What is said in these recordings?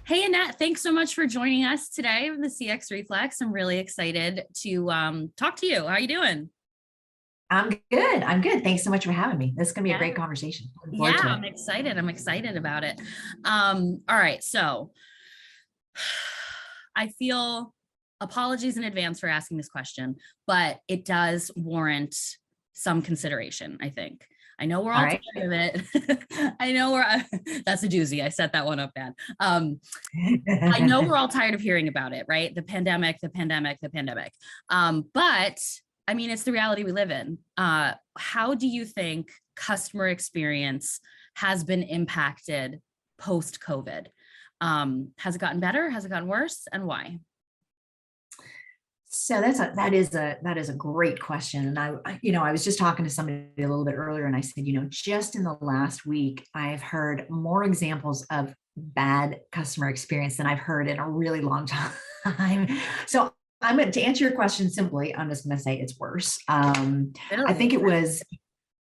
Hey, Annette, thanks so much for joining us today with the CX Reflex. I'm really excited to talk to you. How are you doing? I'm good. I'm good. Thanks so much for having me. This is going to be a Yeah, great conversation. Looking forward yeah, to I'm it. excited. I'm excited about it. All right, so I feel apologies in advance for asking this question, but it does warrant some consideration, I think. I know we're All all right. tired of it. I know that's a doozy. I set that one up bad. I know we're all tired of hearing about it, right? The pandemic, the pandemic, the pandemic. But I mean, it's the reality we live in. How do you think customer experience has been impacted post-COVID? Has it gotten better? Has it gotten worse? And why? So that is a great question. And I was just talking to somebody a little bit earlier, and I said, just in the last week, I've heard more examples of bad customer experience than I've heard in a really long time. So I'm going to answer your question simply. I'm just going to say it's worse. I Really? think it was.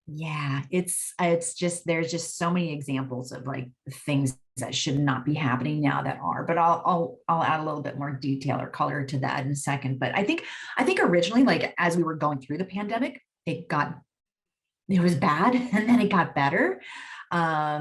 Yeah, it's just there's just so many examples of like things that should not be happening now that are, but I'll add a little bit more detail or color to that in a second. But I think originally, like as we were going through the pandemic, it was bad and then it got better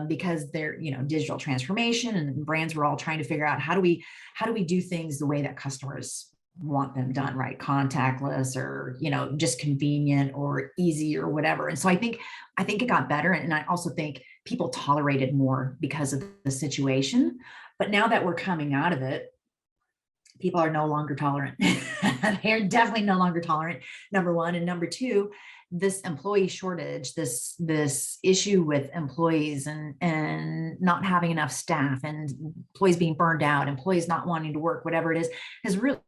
because they're digital transformation and brands were all trying to figure out how do we do things the way that customers want them done, right? Contactless or just convenient or easy or whatever. And so I think it got better, and I also think people tolerated more because of the situation. But now that we're coming out of it, people are no longer tolerant. They're definitely no longer tolerant, number one. And number two, this employee shortage, this issue with employees and not having enough staff and employees being burned out, employees not wanting to work, whatever it is, has really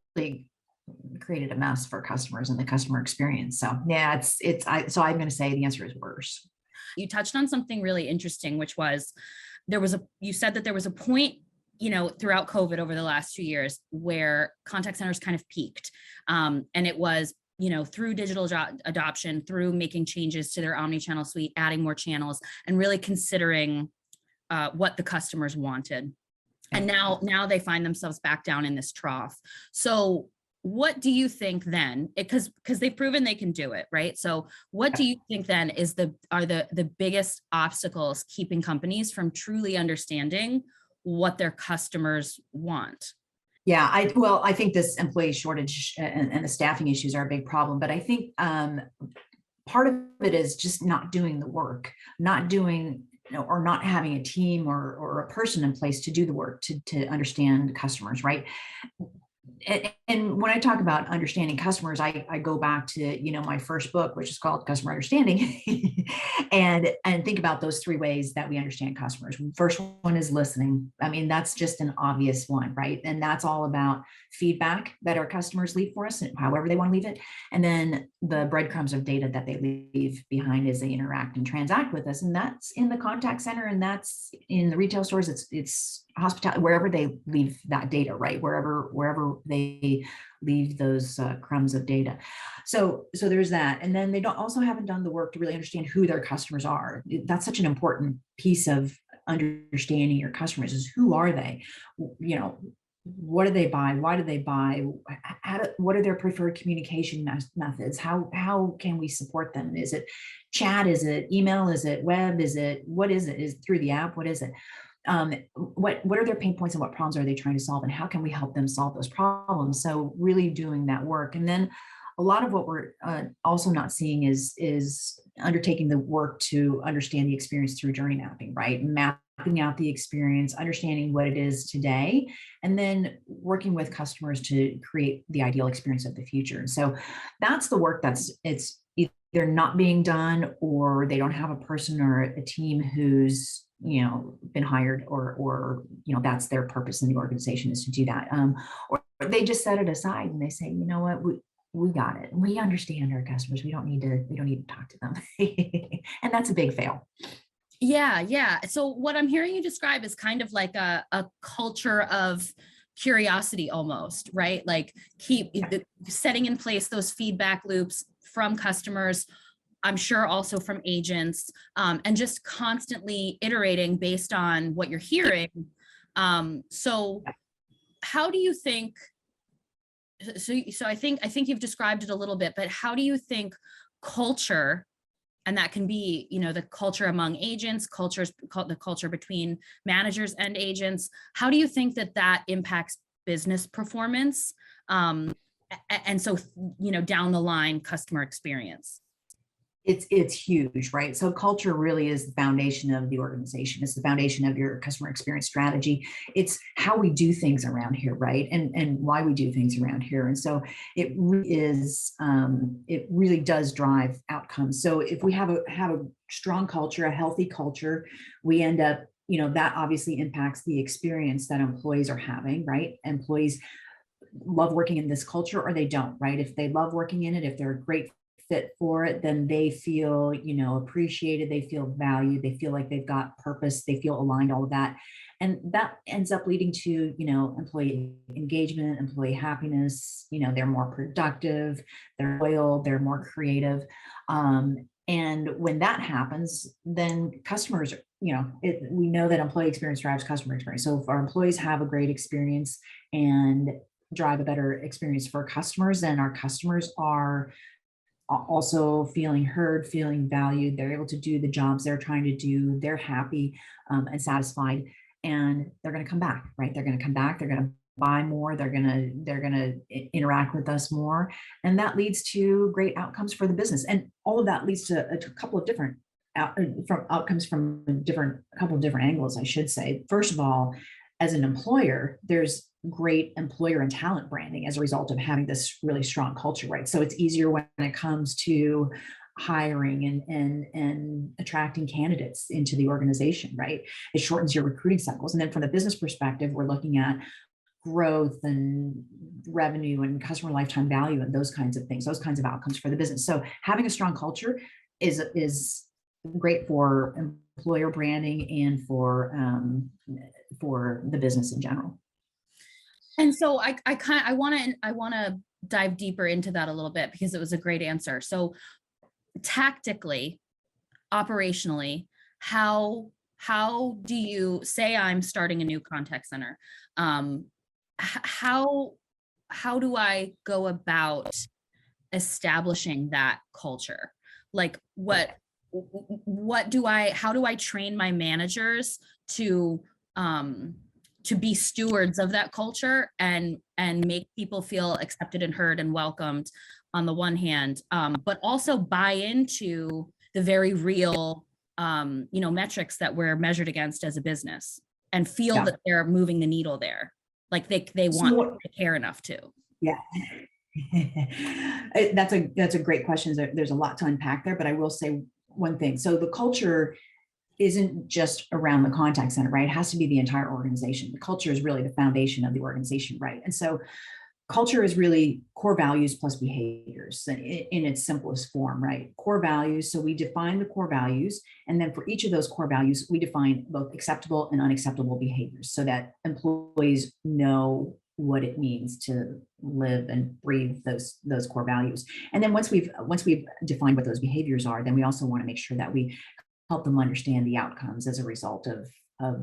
created a mess for customers and the customer experience. So yeah, so I'm going to say the answer is worse. You touched on something really interesting, which was you said that there was a point, throughout COVID over the last 2 years where contact centers kind of peaked. And it was, through digital adoption, through making changes to their omnichannel suite, adding more channels, and really considering what the customers wanted. And now they find themselves back down in this trough. So what do you think then? Because they've proven they can do it, right? So what do you think then are the biggest obstacles keeping companies from truly understanding what their customers want? Yeah, I think this employee shortage and the staffing issues are a big problem, but I think part of it is just not doing the work, not doing, or not having a team or a person in place to do the work to understand customers, right? And when I talk about understanding customers, I go back to my first book, which is called Customer Understanding, and think about those three ways that we understand customers. First one is listening. I mean, that's just an obvious one, right? And that's all about feedback that our customers leave for us, however they want to leave it, and then the breadcrumbs of data that they leave behind as they interact and transact with us. And that's in the contact center, and that's in the retail stores. It's hospitality, wherever they leave that data, right? Wherever they leave those crumbs of data. So there's that. And then they haven't done the work to really understand who their customers are. That's such an important piece of understanding your customers is who are they? What do they buy? Why do they buy? What are their preferred communication methods? How can we support them? Is it chat? Is it email? Is it web? What is it? Is it through the app? What is it? What are their pain points and what problems are they trying to solve, and how can we help them solve those problems? So really doing that work. And then a lot of what we're also not seeing is undertaking the work to understand the experience through journey mapping, right? Mapping out the experience, understanding what it is today, and then working with customers to create the ideal experience of the future. And so that's the work it's either not being done, or they don't have a person or a team who's been hired, or that's their purpose in the organization is to do that, or they just set it aside and they say, you know what, we got it, we understand our customers, we don't need to talk to them. And that's a big fail. Yeah. So what I'm hearing you describe is kind of like a culture of curiosity almost, right? Like keep setting in place those feedback loops from customers, I'm sure also from agents, and just constantly iterating based on what you're hearing, So how do you think, so I think you've described it a little bit, but how do you think culture, and that can be, the culture among agents, the culture between managers and agents, how do you think that impacts business performance? And so, down the line, customer experience? It's huge, right? So culture really is the foundation of the organization. It's the foundation of your customer experience strategy. It's how we do things around here, right? And why we do things around here. And so it really is, it really does drive outcomes. So if we have a strong culture, a healthy culture, we end up, that obviously impacts the experience that employees are having, right? Employees love working in this culture or they don't, right? If they love working in it, if they're a great fit for it, then they feel, appreciated, they feel valued, they feel like they've got purpose, they feel aligned, all of that. And that ends up leading to, employee engagement, employee happiness, they're more productive, they're loyal, they're more creative. And when that happens, then customers, we know that employee experience drives customer experience. So if our employees have a great experience and drive a better experience for customers, then our customers are also feeling heard, feeling valued. They're able to do the jobs they're trying to do. They're happy and satisfied, and they're going to come back, right? They're going to come back. They're going to buy more. They're going to interact with us more, and that leads to great outcomes for the business. And all of that leads to a couple of different outcomes from a couple of different angles, I should say. First of all, as an employer, there's great employer and talent branding as a result of having this really strong culture, right? So it's easier when it comes to hiring and attracting candidates into the organization, right? It shortens your recruiting cycles. And then from the business perspective, we're looking at growth and revenue and customer lifetime value and those kinds of things, those kinds of outcomes for the business. So having a strong culture is great for employer branding and for the business in general. And so I want to dive deeper into that a little bit because it was a great answer. So tactically, operationally, how do you say I'm starting a new contact center? How do I go about establishing that culture? Like how do I train my managers to be stewards of that culture and make people feel accepted and heard and welcomed on the one hand, but also buy into the very real, metrics that we're measured against as a business and feel that they're moving the needle there. Like they want to care enough to. Yeah. That's a great question. There's a lot to unpack there, but I will say one thing. So the culture isn't just around the contact center, right? It has to be the entire organization. The culture is really the foundation of the organization, right? And so culture is really core values plus behaviors in its simplest form, right? Core values. So we define the core values. And then for each of those core values, we define both acceptable and unacceptable behaviors so that employees know what it means to live and breathe those core values. And then once we've defined what those behaviors are, then we also want to make sure that we help them understand the outcomes as a result of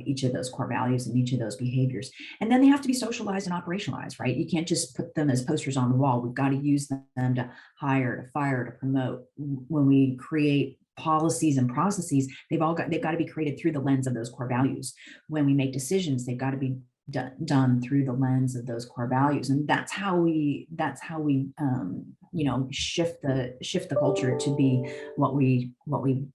each of those core values and each of those behaviors. And then they have to be socialized and operationalized, right? You can't just put them as posters on the wall. We've got to use them to hire, to fire, to promote. When we create policies and processes, they've got to be created through the lens of those core values. When we make decisions, they've got to be done through the lens of those core values. And that's how we shift the culture to be what we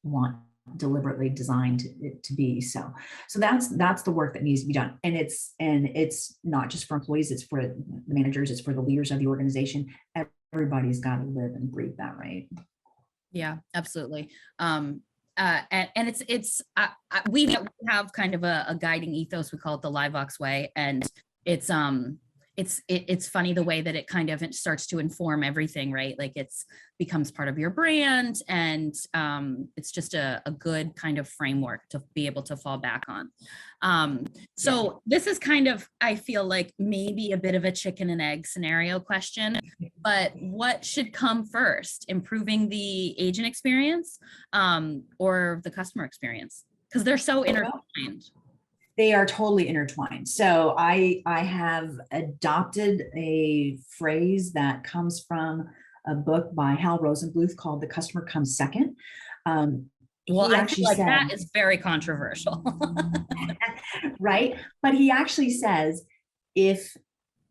want deliberately designed it to be. So that's the work that needs to be done. And it's not just for employees, it's for the managers, it's for the leaders of the organization. Everybody's got to live and breathe that, right? Yeah, absolutely. And it's we have kind of a guiding ethos. We call it the LiveVox way, and it's funny the way that it kind of starts to inform everything, right? Like it's becomes part of your brand, and it's just a good kind of framework to be able to fall back on. So this is kind of, I feel like maybe a bit of a chicken and egg scenario question, but what should come first, improving the agent experience or the customer experience? Because they're so intertwined. They are totally intertwined. So I have adopted a phrase that comes from a book by Hal Rosenbluth called "The Customer Comes Second." Well, He I feel actually like said, that is very controversial. right? But he actually says, if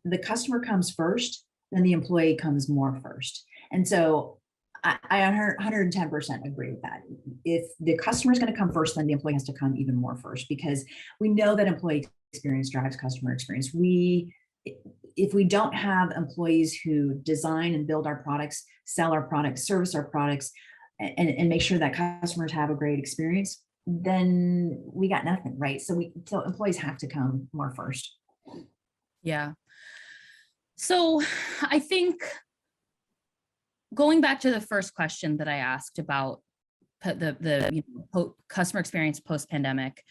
the customer comes first, then the employee comes more first. And so I 110% agree with that. If the customer is going to come first, then the employee has to come even more first, because we know that employee experience drives customer experience. If we don't have employees who design and build our products, sell our products, service our products, and make sure that customers have a great experience, then we got nothing, right? So employees have to come more first. Yeah. So I think going back to the first question that I asked about the customer experience post-pandemic,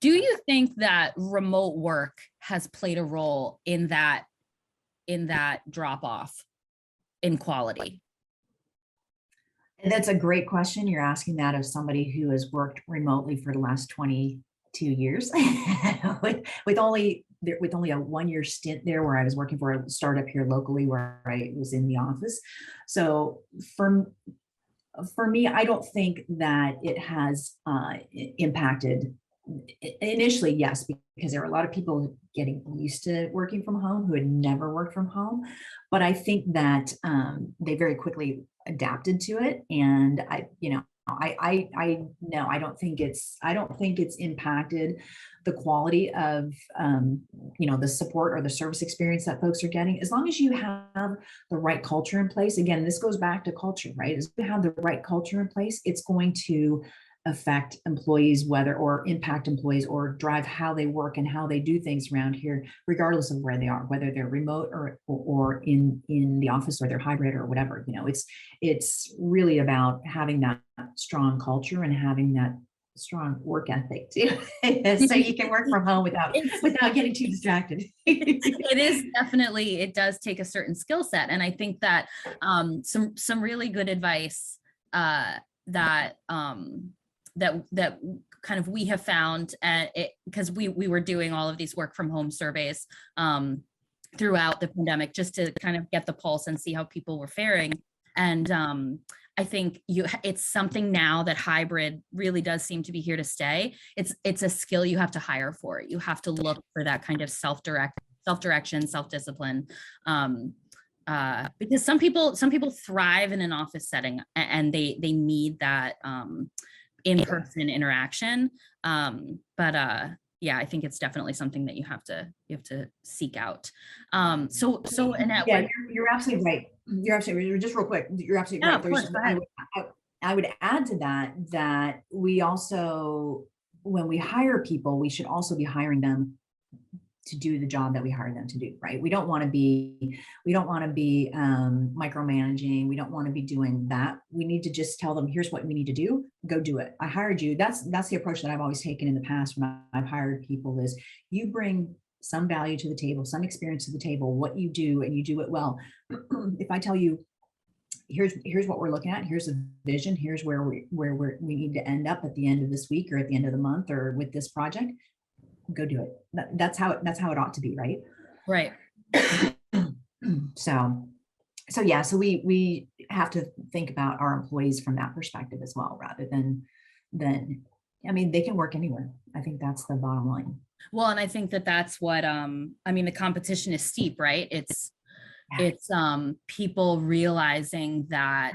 do you think that remote work has played a role in that drop off in quality? And that's a great question. You're asking that of somebody who has worked remotely for the last 22 years with only a 1-year stint there where I was working for a startup here locally where I was in the office. So for me, I don't think that it has impacted. Initially, yes, because there were a lot of people getting used to working from home who had never worked from home. But I think that they very quickly adapted to it. And I don't think it's impacted the quality of the support or the service experience that folks are getting, as long as you have the right culture in place. Again, this goes back to culture, right? As you have the right culture in place, it's going to affect employees, or impact employees, or drive how they work and how they do things around here, regardless of where they are, whether they're remote or in the office, or they're hybrid or whatever. It's really about having that strong culture and having that strong work ethic too, so you can work from home without getting too distracted. It does take a certain skill set, and I think that some really good advice that kind of we have found, because we were doing all of these work from home surveys throughout the pandemic, just to kind of get the pulse and see how people were faring. And I think it's something now that hybrid really does seem to be here to stay. It's a skill you have to hire for. You have to look for that kind of self-direction, self-discipline. Because some people thrive in an office setting, and they need that in-person interaction. Yeah, I think it's definitely something that you have to seek out. So Annette, yeah, you're absolutely right. Just real quick, you're absolutely right. Of course, I would add to that we also, when we hire people, we should also be hiring them to do the job that we hired them to do, right? We don't want to be micromanaging. We don't want to be doing that. We need to just tell them, here's what we need to do, go do it. I hired you. That's the approach that I've always taken in the past when I've hired people, is you bring some value to the table, some experience to the table, what you do, and you do it well. If I tell you, here's what we're looking at, here's the vision, here's where we need to end up at the end of this week, or at the end of the month, or with this project, go do it. That's how it ought to be, right? Right. So we have to think about our employees from that perspective as well, rather than they can work anywhere. I think that's the bottom line. Well, and I think that's what the competition is steep, right? It's people realizing that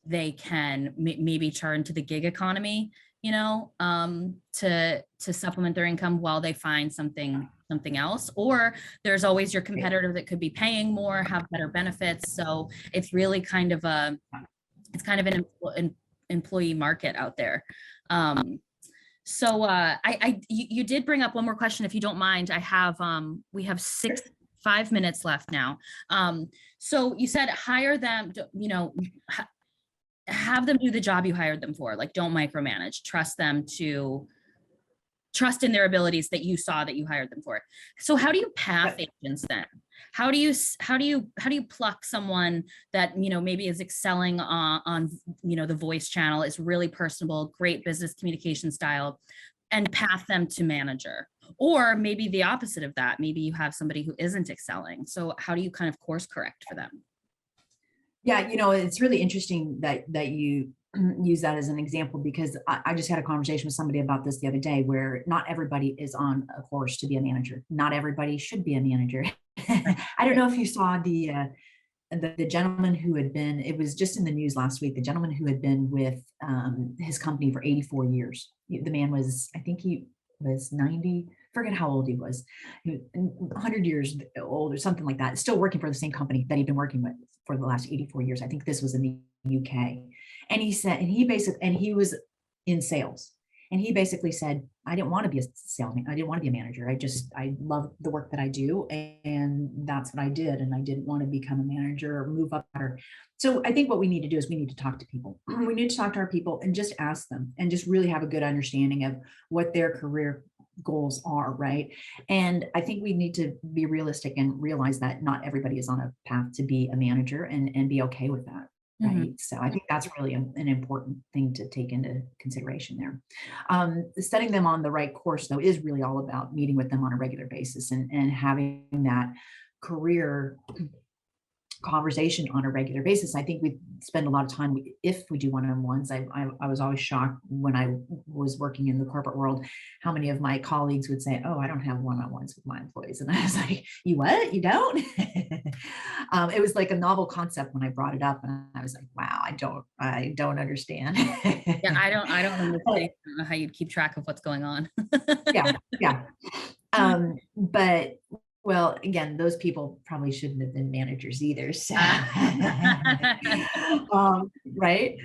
they can maybe turn to the gig economy, to supplement their income while they find something else. Or there's always your competitor that could be paying more, have better benefits. So it's really kind of an employee market out there. So you did bring up one more question, if you don't mind. We have 5 minutes left now. So you said hire them, have them do the job you hired them for. Like, don't micromanage, trust in their abilities that you saw that you hired them for. So how do you path agents then? How do you pluck someone that, maybe is excelling on the voice channel, is really personable, great business communication style, and path them to manager? Or maybe the opposite of that. Maybe you have somebody who isn't excelling. So how do you kind of course correct for them? Yeah, it's really interesting that you use that as an example, because I just had a conversation with somebody about this the other day, where not everybody is on a course to be a manager. Not everybody should be a manager. I don't know if you saw the gentleman who had been, it was just in the news last week, the gentleman who had been with his company for 84 years. The man was, I think he was 90, forget how old he was, 100 years old or something like that, still working for the same company that he'd been working with for the last 84 years. I think this was in the UK. And he said, and he was in sales. And he basically said, I didn't want to be a salesman. I didn't want to be a manager. I love the work that I do. And that's what I did. And I didn't want to become a manager or move up. So I think what we need to do is we need to talk to people. We need to talk to our people and just ask them and just really have a good understanding of what their career goals are, right? And I think we need to be realistic and realize that not everybody is on a path to be a manager, and be okay with that. Right. So I think that's really an important thing to take into consideration there. Setting them on the right course, though, is really all about meeting with them on a regular basis and having that career conversation on a regular basis. I think we spend a lot of time, if we do one-on-ones. I was always shocked when I was working in the corporate world, how many of my colleagues would say, oh, I don't have one-on-ones with my employees. And I was like, you what? You don't? It was like a novel concept when I brought it up, and I was like, wow, I don't understand. Yeah, I don't understand how you'd keep track of what's going on. Yeah. But well, again, those people probably shouldn't have been managers either. So, right.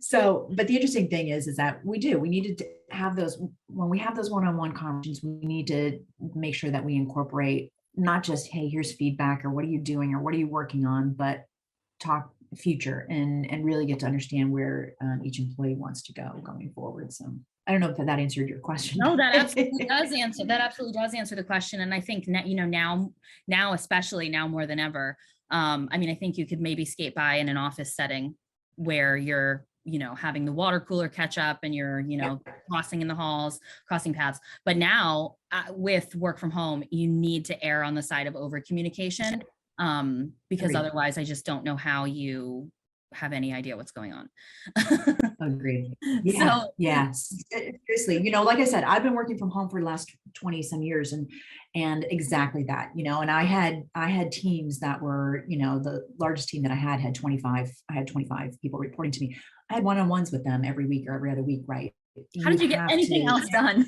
So, but the interesting thing is that we need to have those, when we have those one-on-one conversations, we need to make sure that we incorporate not just, hey, here's feedback, or what are you doing, or what are you working on, but talk future and really get to understand where each employee wants to go going forward. So I don't know if that answered your question. No, that absolutely does answer. That absolutely does answer the question. And I think now, especially now more than ever, I mean, I think you could maybe skate by in an office setting where you're, having the water cooler catch up and you're, crossing in the halls, crossing paths. But now with work from home, you need to err on the side of over communication, because otherwise I just don't know how you have any idea what's going on. Agreed. Yeah. So, yes. Seriously, like I said, I've been working from home for the last 20 some years, and exactly that, and I had teams that were, the largest team that I had 25. I had 25 people reporting to me. I had one-on-ones with them every week or every other week, right? How did you get anything else done?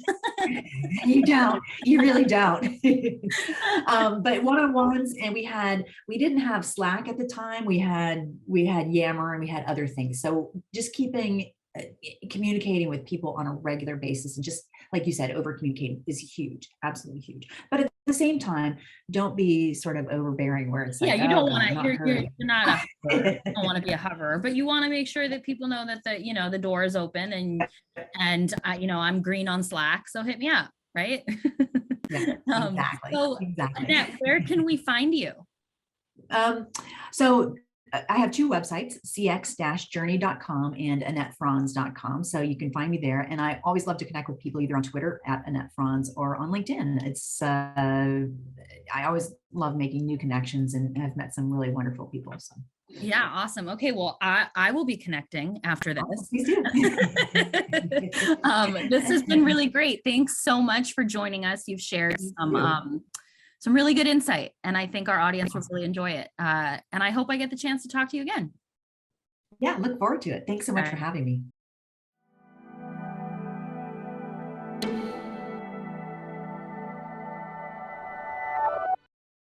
You don't. You really don't. But one-on-ones, and we didn't have Slack at the time. We had Yammer, and we had other things. So just communicating with people on a regular basis, and just like you said, over communicating is huge, absolutely huge. But at the same time, don't be sort of overbearing where it's like, you don't want to, you're not a hover. You don't want to be a hoverer, but you want to make sure that people know that the door is open, and I'm green on Slack, so hit me up, right? Yeah, exactly. So exactly. Annette, where can we find you? So I have two websites, cx-journey.com and AnnetteFranz.com. So you can find me there. And I always love to connect with people either on Twitter at Annette Franz or on LinkedIn. I always love making new connections, and have met some really wonderful people. So. Yeah, awesome. Okay, well, I will be connecting after this. Oh, please do. This has been really great. Thanks so much for joining us. You've shared some really good insight, and I think our audience will really enjoy it. And I hope I get the chance to talk to you again. Yeah, look forward to it. Thanks so much for having me.